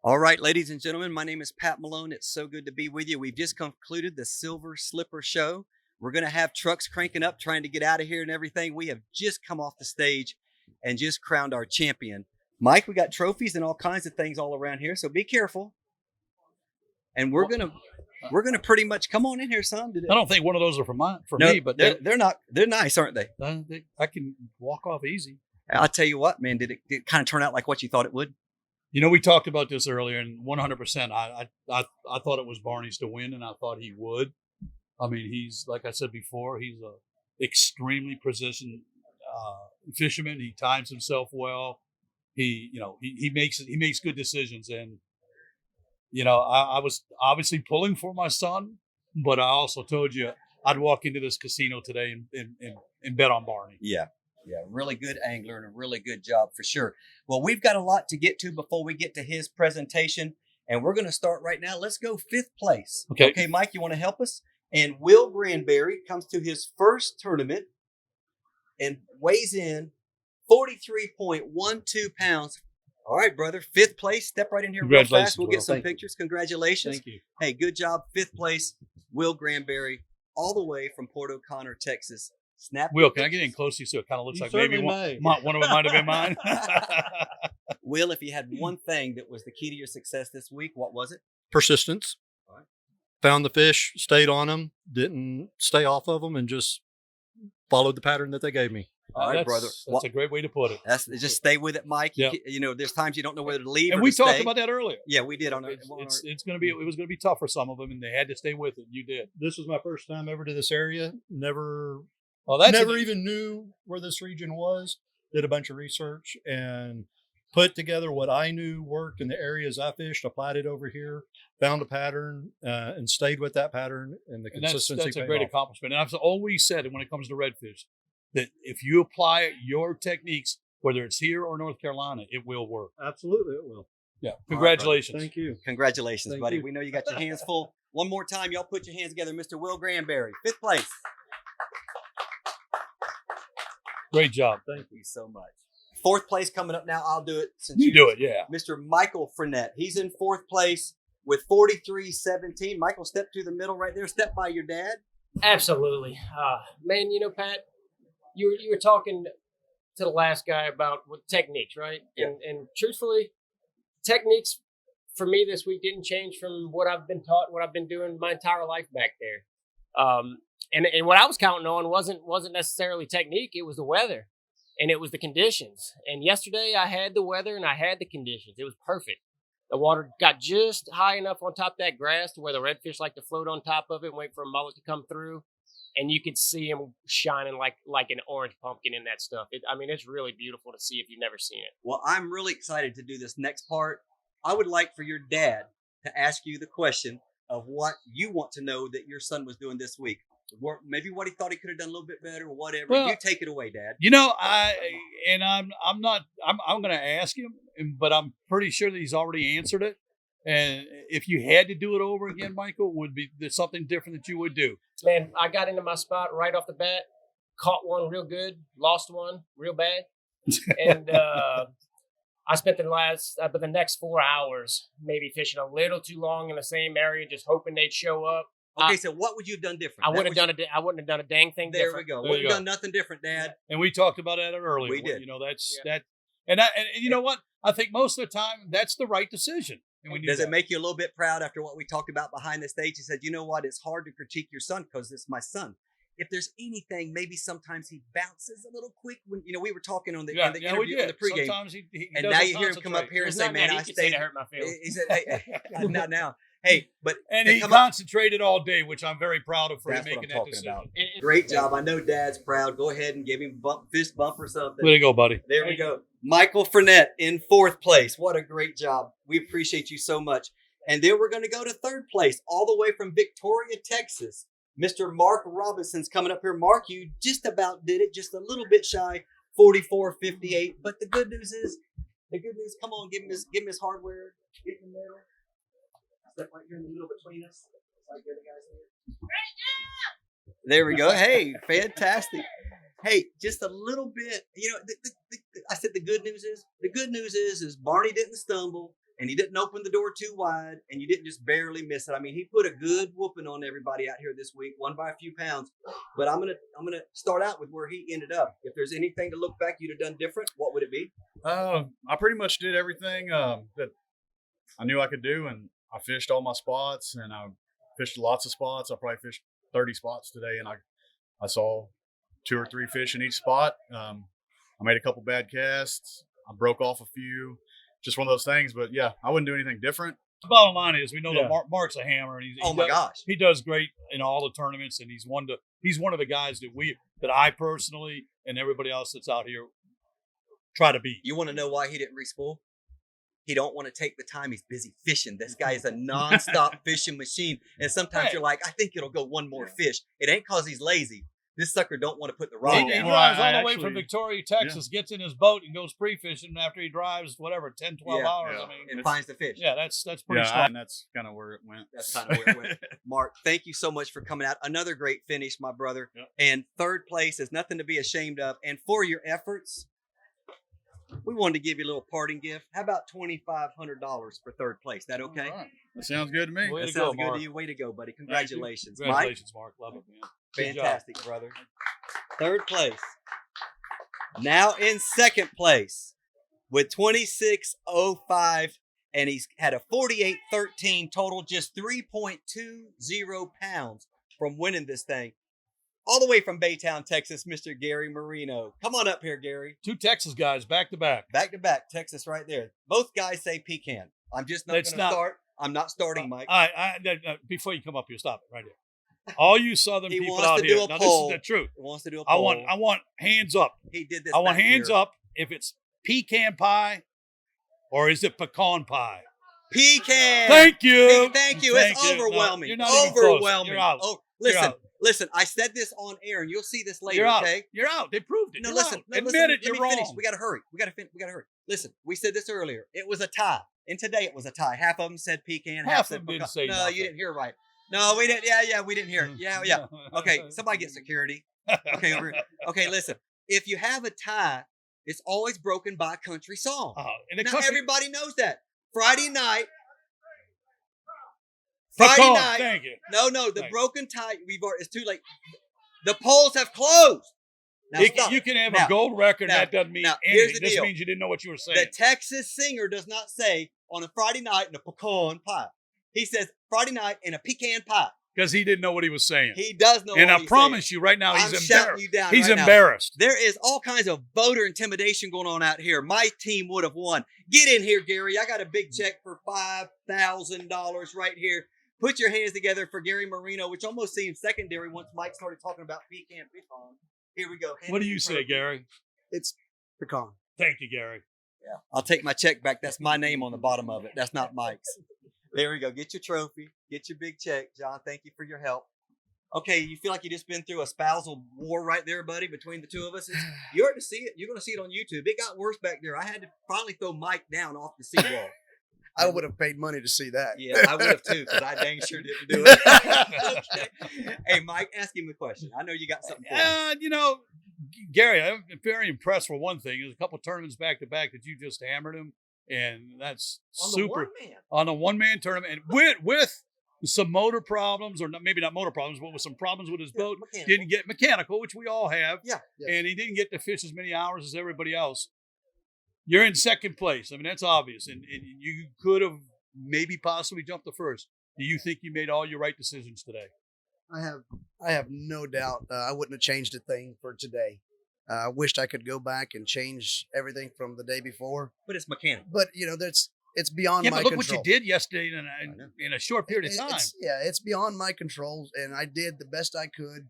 All right, ladies and gentlemen, my name is Pat Malone. It's so good to be with you. We've just concluded the Silver Slipper Show. We're going to have trucks cranking up, trying to get out of here and everything. We have just come off the stage and just crowned our champion. Mike, we got trophies and all kinds of things all around here, so be careful. And we're gonna pretty much come on in here, son. I don't think one of those are for me, but they're not. They're nice, aren't they? I can walk off easy. I'll tell you what, man. Did it kind of turn out like what you thought it would? You know, we talked about this earlier, and 100%. I thought it was Barney's to win, and I thought he would. I mean, he's, like I said before, he's a extremely positioned fisherman. He times himself well. He makes good decisions, and I was obviously pulling for my son, but I also told you I'd walk into this casino today and bet on Barney. Yeah, really good angler and a really good job for sure. Well, we've got a lot to get to before we get to his presentation, and we're going to start right now. Let's go 5th place. Okay, Mike, you want to help us? And Will Granberry comes to his first tournament and weighs in 43.12 pounds. All right, brother, 5th place. Step right in here real fast. We'll get some pictures. Congratulations. Thank you. Hey, good job. 5th place, Will Granberry, all the way from Port O'Connor, Texas. Will, can I get in close to you so it kind of looks like maybe one of them might have been mine? Will, if you had one thing that was the key to your success this week, what was it? Persistence. All right. Found the fish, stayed on them, didn't stay off of them, and just followed the pattern that they gave me. All right, brother. That's a great way to put it. That's just stay with it, Mike. Yep. There's times you don't know whether to leave. And or we to talked stay. about that earlier. Yeah, we did. It was gonna be tough for some of them, and they had to stay with it. You did. This was my first time ever to this area. Never even knew where this region was. Did a bunch of research and put together what I knew worked in the areas I fished, applied it over here, found a pattern, and stayed with that pattern. And the consistency. That's a great accomplishment. And I've always said when it comes to redfish, that if you apply your techniques, whether it's here or North Carolina, it will work. Absolutely, it will. Yeah. Congratulations. Thank you. Congratulations, Thank buddy. you. We know you got your hands full. One more time, y'all put your hands together. Mr. Will Granberry, 5th place. Great job. Thank you so much. 4th place coming up now. I'll do it since you do it. Yeah. Mr. Michael Frenette. He's in 4th place with 43.17. Michael, step to the middle right there. Step by your dad. Absolutely. Man, Pat, you were talking to the last guy about techniques, right? Yeah. And truthfully, techniques for me this week didn't change from what I've been taught, what I've been doing my entire life back there. And what I was counting on wasn't necessarily technique. It was the weather and it was the conditions. And yesterday I had the weather and I had the conditions. It was perfect. The water got just high enough on top of that grass to where the redfish like to float on top of it and wait for a mullet to come through. And you could see him shining like an orange pumpkin in that stuff. It's really beautiful to see if you've never seen it. Well, I'm really excited to do this next part. I would like for your dad to ask you the question of what you want to know that your son was doing this week. Maybe what he thought he could have done a little bit better or whatever. Well, you take it away, Dad. I'm going to ask him, but I'm pretty sure that he's already answered it. And if you had to do it over again, Michael, would be there's something different that you would do? Man, I got into my spot right off the bat, caught one real good, lost one real bad, and I spent the next 4 hours maybe fishing a little too long in the same area, just hoping they'd show up. Okay, so what would you have done different? I wouldn't have done a dang thing different. There we go. Wouldn't have done nothing different, Dad. And we talked about that earlier. We did. That. And you know what? I think most of the time that's the right decision. Does it make you a little bit proud after what we talked about behind the stage? He said, you know what? It's hard to critique your son because it's my son. If there's anything, maybe sometimes he bounces a little quick. When we were talking on the interview on the pregame, sometimes he and now you hear him come up here and say, "Man, I stayed." To hurt my feelings. He said, "Hey, not now." Hey, but and he concentrated all day, which I'm very proud of for him making that decision. About. Great job. I know Dad's proud. Go ahead and give him fist bump or something. Way to go, buddy. There we go. Michael Frenette in 4th place. What a great job. We appreciate you so much. And then we're going to go to 3rd place, all the way from Victoria, Texas. Mr. Mark Robinson's coming up here. Mark, you just about did it, just a little bit shy, 44.58. But the good news, come on, give him his hardware. Get in the middle. Step right here in the middle between us. Like the other guys here. There we go. Hey, fantastic. Hey, just a little bit. I said the good news is Barney didn't stumble. and he didn't open the door too wide, and you didn't just barely miss it. I mean, he put a good whooping on everybody out here this week, won by a few pounds. But I'm gonna start out with where he ended up. If there's anything to look back you'd have done different, what would it be? I pretty much did everything that I knew I could do, and I fished all my spots, and I fished lots of spots. I probably fished 30 spots today, and I saw 2 or 3 fish in each spot. I made a couple bad casts. I broke off a few. Just one of those things. But, yeah, I wouldn't do anything different. The bottom line is we know that Mark's a hammer. And he does great in all the tournaments, and he's one of the guys that I personally and everybody else that's out here try to beat. You want to know why he didn't respool? He don't want to take the time. He's busy fishing. This guy is a nonstop fishing machine. And sometimes you're like, I think it'll go one more fish. It ain't because he's lazy. This sucker don't want to put the rod He down. drives all the way from Victoria, Texas, gets in his boat and goes pre-fishing after he drives, 10, 12 hours. Yeah. I mean, And finds the fish. yeah, that's pretty strong. And that's kind of where it went. That's kind of where it went. Mark, thank you so much for coming out. Another great finish, my brother. Yep. And third place is nothing to be ashamed of. And for your efforts, we wanted to give you a little parting gift. How about $2,500 for third place? That okay? All right. That sounds good to me. Way That to sounds go, good Mark. to you. Way to go, buddy. Congratulations. Congratulations, Mark. Love it, man. Mike, Good job. fantastic, brother. Third place. Now in second place with 26.05, and he's had a 48.13 total, just 3.20 pounds from winning this thing. All the way from Baytown, Texas, Mr. Gary Moreno. Come on up here, Gary. 2 Texas guys back to back. Back to back, Texas right there. Both guys say pecan. I'm just not going to start. I'm not starting, Mike. Before you come up here, stop it right here. All you Southern He people wants out to here. do a Now, poll. this is the truth. He wants to do a I poll. want hands up. He did this. I want back hands here. up if it's pecan pie or is it pecan pie. Pecan. Thank you. Thank you. Thank it's you. overwhelming. No, you're not even close. Overwhelming. You're out. Oh, You're listen, out. listen. I said this on air, and you'll see this later. You're out. Okay. You're out. They proved it. No, You're listen. out. No, Admit listen. it. Let You're me wrong. finish. We got to hurry. We got to hurry. Listen, we said this earlier. It was a tie, and today it was a tie. Half of them said pecan. Half said of them didn't pecan. say No, nothing. you didn't hear right. No, we didn't. Yeah, we didn't hear it. Yeah. Okay, somebody get security. Okay, over here. Okay, listen. If you have a tie, it's always broken by a country song. And the Now country, everybody knows that. Friday night. pecan, night. Thank you. No, the Thank you. broken tie. It's too late. The polls have closed. Now stop. You can have Now- a gold record. now- That doesn't mean now, here's anything. the This deal. means you didn't know what you were saying. The Texas singer does not say on a Friday night in a pecan pie. He says Friday night in a pecan pie. Because he didn't know what he was saying. He does know. And what I he's promise saying. you right now, I'm he's shouting embarrassed. you down He's right now. embarrassed. There is all kinds of voter intimidation going on out here. My team would have won. Get in here, Gary. I got a big check for $5,000 right here. Put your hands together for Gary Moreno, which almost seemed secondary once Mike started talking about pecan. Here we go. What do you say, Gary? It's pecan. Thank you, Gary. Yeah. I'll take my check back. That's my name on the bottom of it. That's not Mike's. There we go. Get your trophy. Get your big check. John, thank you for your help. Okay, you feel like you just been through a spousal war right there, buddy, between the two of us? You ought to see it. You're going to see it on YouTube. It got worse back there. I had to finally throw Mike down off the seawall. I would have paid money to see that. Yeah, I would have too, because I dang sure didn't do it. Okay. Hey, Mike, ask him a question. I know you got something for him. Gary, I'm very impressed for one thing. There's a couple tournaments back to back that you just hammered him, and that's On the super. one man. On a one-man tournament, and with some motor problems, or maybe not motor problems, but with some problems with his boat. mechanical. Didn't get mechanical, which we all have. Yeah. Yes. And he didn't get to fish as many hours as everybody else. You're in second place. I mean, that's obvious. And you could have maybe possibly jumped to first. Do you think you made all your right decisions today? I have no doubt. I wouldn't have changed a thing for today. I wished I could go back and change everything from the day before, But it's mechanical. but it's beyond Yeah, my but look control. what you did yesterday know. in a short period of time. It's beyond my control, and I did the best I could,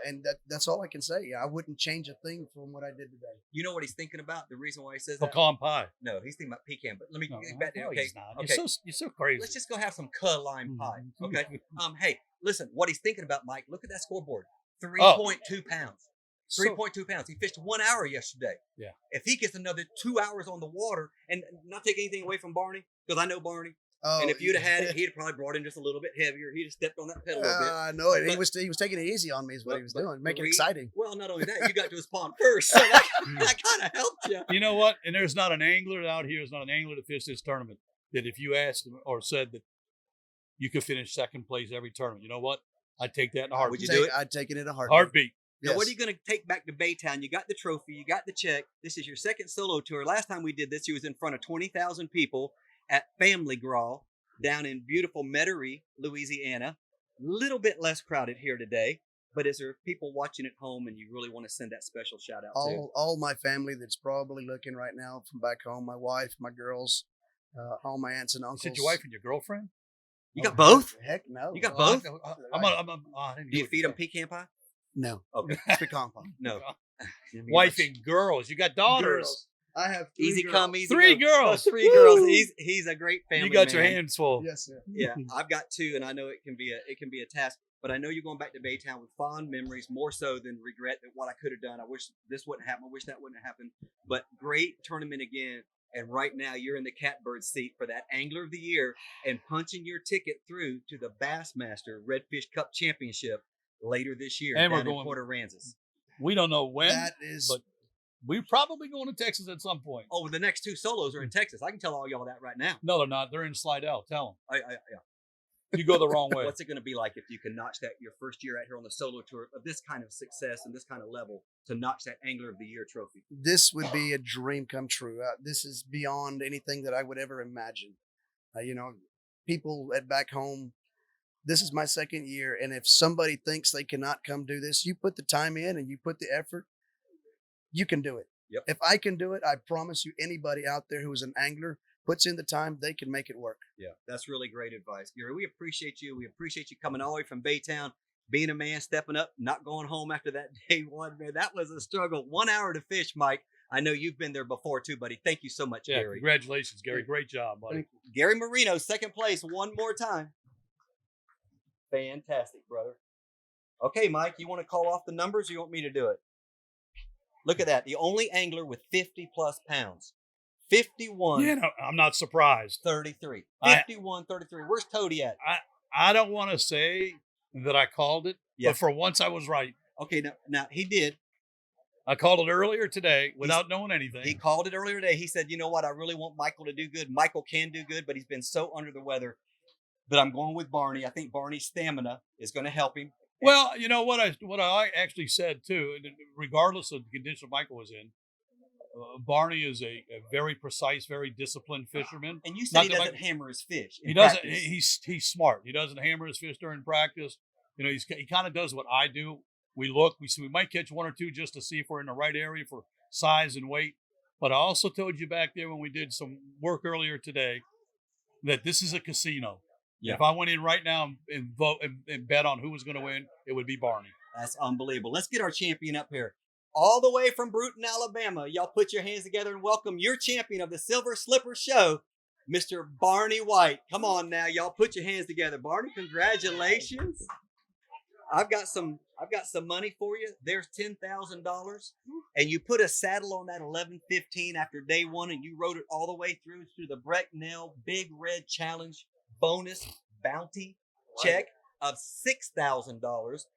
and that's all I can say. I wouldn't change a thing from what I did today. You know what he's thinking about? The reason why he says that? Pecan pie. No, he's thinking about pecan. But let me No, get back to no, okay. he's not. Okay. You're so crazy. Let's just go have some lime pie. Mhm. Okay. Hey, listen, what he's thinking about, Mike, look at that scoreboard. Oh. 3.2 pounds. So- 3.2 pounds. He fished 1 hour yesterday. Yeah. If he gets another 2 hours on the water, and not take anything away from Barney, because I know Barney, Oh, and if you'd have had it, he'd have probably brought in just a little bit heavier. He'd have stepped on that pedal a little bit. I know it. He But- was taking it easy on me. Is what he was But doing, making it three- exciting. Well, not only that, you got to his pond first, so that kind of helped you. You know what? And there's not an angler out here. There's not an angler to fish this tournament that if you asked them or said that you could finish second place every tournament, you know what? I'd take that in a heartbeat. Would you do it? I'd take it in a heartbeat. Heartbeat. Now, Yes. what are you going to take back to Baytown? You got the trophy, you got the check. This is your second solo tour. Last time we did this, you was in front of 20,000 people at Family Graw down in beautiful Metairie, Louisiana. Little bit less crowded here today, but is there people watching at home and you really want to send that special shout out to? All my family that's probably looking right now from back home, my wife, my girls, all my aunts and uncles. Is it your wife and your girlfriend? You got both? Heck no. You got both? I didn't Do you know feed what them pecan pie? No. Okay. Pecan pie. No. Wife and girls. You got daughters. Girls. I have Easy girls. come, easy Three go. girls. Oh, 3 Woo! girls. He's a great family. You got your man. hands full. Yes, sir. Yeah, I've got 2, and I know it can be a task. But I know you're going back to Baytown with fond memories, more so than regret that what I could have done. I wish this wouldn't happen. I wish that wouldn't have happened. But great tournament again. And right now you're in the catbird seat for that Angler of the Year and punching your ticket through to the Bassmaster Redfish Cup Championship later this year And we're down in going- Port Aransas. We don't know when, That is but we're probably going to Texas at some point. Oh, the next 2 solos are in Texas. I can tell all y'all that right now. No, they're not. They're in Slidell. Tell Yeah. them. You go the wrong way. What's it going to be like if you can notch that your first year out here on the solo tour of this kind of success and this kind of level to notch that Angler of the Year trophy? this would be a dream come true. This is beyond anything that I would ever imagine. People at back home, this is my second year, and if somebody thinks they cannot come do this, you put the time in and you put the effort, you can do it. Yep. If I can do it, I promise you, anybody out there who is an angler puts in the time, they can make it work. Yeah, that's really great advice, Gary. We appreciate you. We appreciate you coming all the way from Baytown, being a man, stepping up, not going home after that day one. Man, that was a struggle. 1 hour to fish, Mike. I know you've been there before too, buddy. Thank you so much, Yeah, Gary. congratulations, Gary. Great job, buddy. Gary Moreno, second place, one more time. Fantastic, brother. Okay, Mike, you want to call off the numbers or you want me to do it? Look at that. The only angler with 50 plus pounds. 51, Yeah, no, I'm not surprised. 33. I- 51, 33. Where's Toady at? I don't want to say that I called it, Yeah. but for once I was right. Okay, now he did. I called it earlier today without knowing anything. He called it earlier today. He said, you know what? I really want Michael to do good. Michael can do good, but he's been so under the weather that I'm going with Barney. I think Barney's stamina is going to help him. Well, you know what I actually said too, and regardless of the condition Michael was in, Barney is a very precise, very disciplined fisherman. And you said he Not that doesn't hammer his fish. in He doesn't. practice. He's smart. He doesn't hammer his fish during practice. He kind of does what I do. We look. We might catch 1 or 2 just to see if we're in the right area for size and weight. But I also told you back there when we did some work earlier today that this is a casino. Yeah. If I went in right now and vote and bet on who was going to win, it would be Barney. That's unbelievable. Let's get our champion up here. All the way from Bruton, Alabama. Y'all put your hands together and welcome your champion of the Silver Slipper Show, Mr. Barney White. Come on now, y'all put your hands together. Barney, congratulations. I've got some money for you. There's $10,000. And you put a saddle on that 1115 after day 1 and you rode it all the way through the Brecknell Big Red Challenge bonus bounty check of $6,000.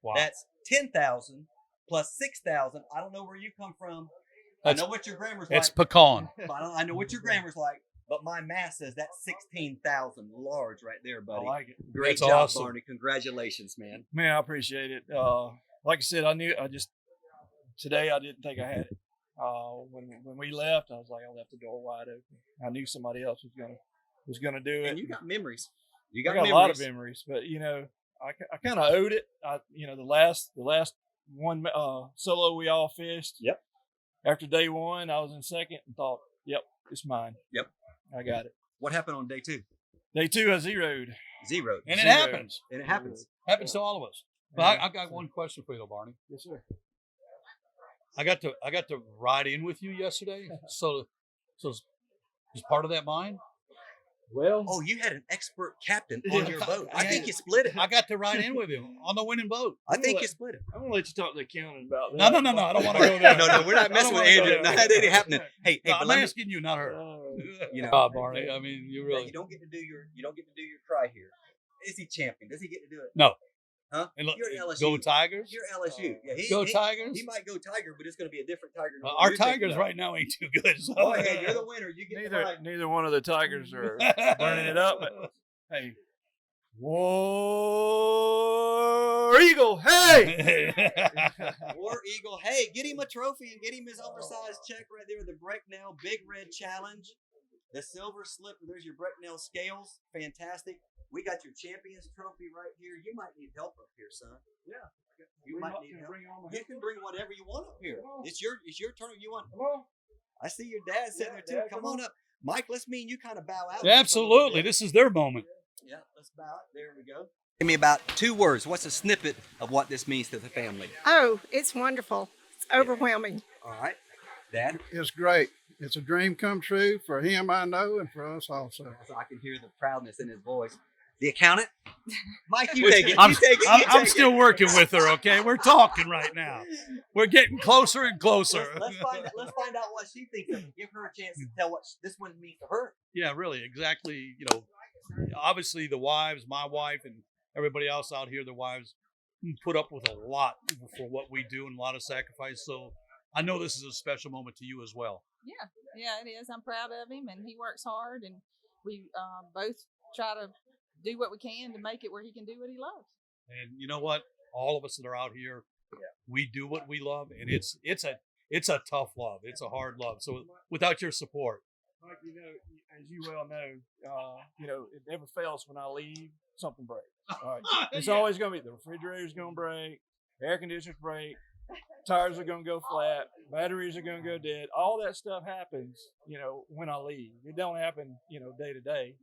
Wow. That's $10,000 plus $6,000. I don't know where you come from. I know what your grammar's like. It's pecan. I know what your grammar's like, but my math says that's 16,000 large right there, buddy. I like it. Great That's job, awesome. Barney. Congratulations, man. Man, I appreciate it. Like I said, today I didn't think I had it. When we left, I was like, I left the door wide open. I knew somebody else was gonna do it. And you got memories. You I got got memories. a lot of memories, but I kind of owed it. The last one solo we all fished. Yep. After day 1, I was in second and thought, yep, it's mine. Yep. I got it. What happened on day 2? Day 2, I zeroed. Zero. And it Zero. happens. And it happens. Happens to all of us. But I got one question for you, though, Barney. Yes, sir. I got to ride in with you yesterday. So is part of that mine? Well, Oh, you had an expert captain on your boat. I Yeah. think you split it. I got to ride in with him on the winning boat. I think you split it. I'm gonna let you talk to the accountant about No, that. no. I don't want to go there. No, we're not messing with Andrew. No, that ain't happening. Hey, No, but I'm let me, asking you, not her. you know, Barney. I mean, you you really. don't get to do your cry here. Is he champion? Does he get to do it? No. Huh? And look, You're LSU. go Tigers. You're LSU. Yeah, Go Tigers. He might go Tiger, but it's going to be a different Tiger. than Our you're thinking Tigers of. right now ain't too good. So. Go ahead. You're the winner. You get the mic. Neither one of the Tigers are burning it up. But hey, War Eagle, hey! War Eagle. Hey, get him a trophy and get him his oversized check right there. The Brecknell Big Red Challenge. The silver slip. There's your Brecknell scales. Fantastic. We got your champions trophy right here. You might need help up here, son. Yeah. You might need help. You can bring whatever you want up here. It's your turn. You want? Come on. I see your dad sitting there too. Dad, come on up, Mike. Let's me and you kind of bow out. Absolutely. This is their moment. Yeah, let's bow out. There we go. Give me about 2 words. What's a snippet of what this means to the family? Oh, it's wonderful. It's overwhelming. All right, Dad. It's great. It's a dream come true for him, I know, and for us also. So I can hear the proudness in his voice. The accountant, Mike, you take it. I'm, You take it. I'm still working with her. Okay, we're talking right now. We're getting closer and closer. Let's find out what she thinks of it. Give her a chance to tell what this one means to her. Yeah, really, exactly. You know, obviously the wives, my wife, and everybody else out here, the wives put up with a lot for what we do and a lot of sacrifice. So I know this is a special moment to you as well. Yeah, it is. I'm proud of him, and he works hard, and we both try to do what we can to make it where he can do what he loves. And you know what? All of us that are out here, we do what we love, and it's a tough love. It's a hard love. So without your support, Mike, you know, as you well know, you know, it never fails when I leave, something breaks. All right. It's always going to be the refrigerator's going to break, air conditioner's break, tires are going to go flat, batteries are going to go dead. All that stuff happens, you know, when I leave. It don't happen, you know, day to day.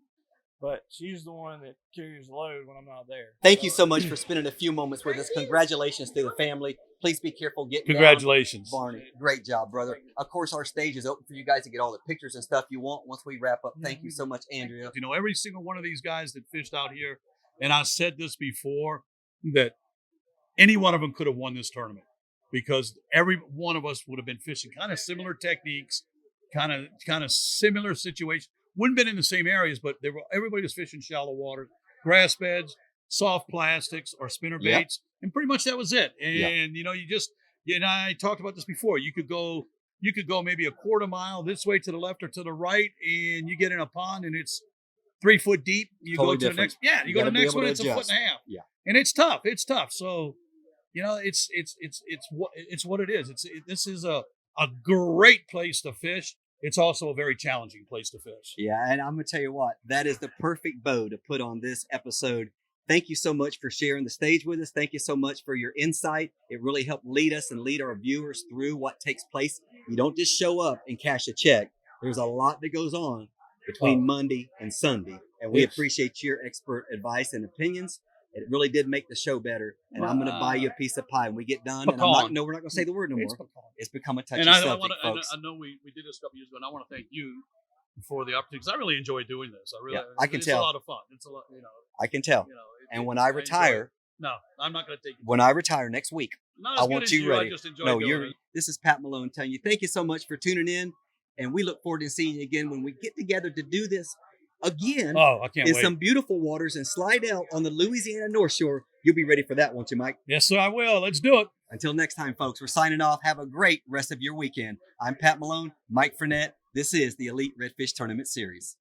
But she's the one that carries the load when I'm not there. Thank you so much for spending a few moments with us. Congratulations to the family. Please be careful getting congratulations, down. Barney. Great job, brother. Of course, our stage is open for you guys to get all the pictures and stuff you want once we wrap up. Thank you so much, Andrea. You know, every single one of these guys that fished out here, and I said this before, that any one of them could have won this tournament because every one of us would have been fishing kind of similar techniques, kind of similar situations. Wouldn't have been in the same areas, but everybody was fishing shallow water, grass beds, soft plastics, or spinner baits, and pretty much that was it. And you know, I talked about this before. You could go maybe a quarter mile this way to the left or to the right, and you get in a pond and it's 3 foot deep. You totally go to the next, you go to the next one, it's a foot and a half. Yeah, and it's tough. It's tough. So, you know, it's what it is. This is a great place to fish. It's also a very challenging place to fish. Yeah, and I'm going to tell you what, that is the perfect bow to put on this episode. Thank you so much for sharing the stage with us. Thank you so much for your insight. It really helped lead us and lead our viewers through what takes place. You don't just show up and cash a check. There's a lot that goes on between Monday and Sunday, and we appreciate your expert advice and opinions. It really did make the show better, and I'm going to buy you a piece of pie when we get done. And we're not going to say the word no more. It's become a touchy subject, folks. I know we did this a couple years ago, and I want to thank you for the opportunity because I really enjoy doing this. I can tell. It's a lot of fun. It's a lot, you know. I can tell. You know, and when I retire, no, I'm not going to take you. When I retire next week, I want you ready. I just enjoy doing it. This is Pat Malone telling you thank you so much for tuning in, and we look forward to seeing you again when we get together to do this again. Oh, I can't wait. Some beautiful waters in Slidell on the Louisiana North Shore. You'll be ready for that, won't you, Mike? Yes, sir, I will. Let's do it. Until next time, folks, we're signing off. Have a great rest of your weekend. I'm Pat Malone, Mike Frenette. This is the Elite Redfish Tournament Series.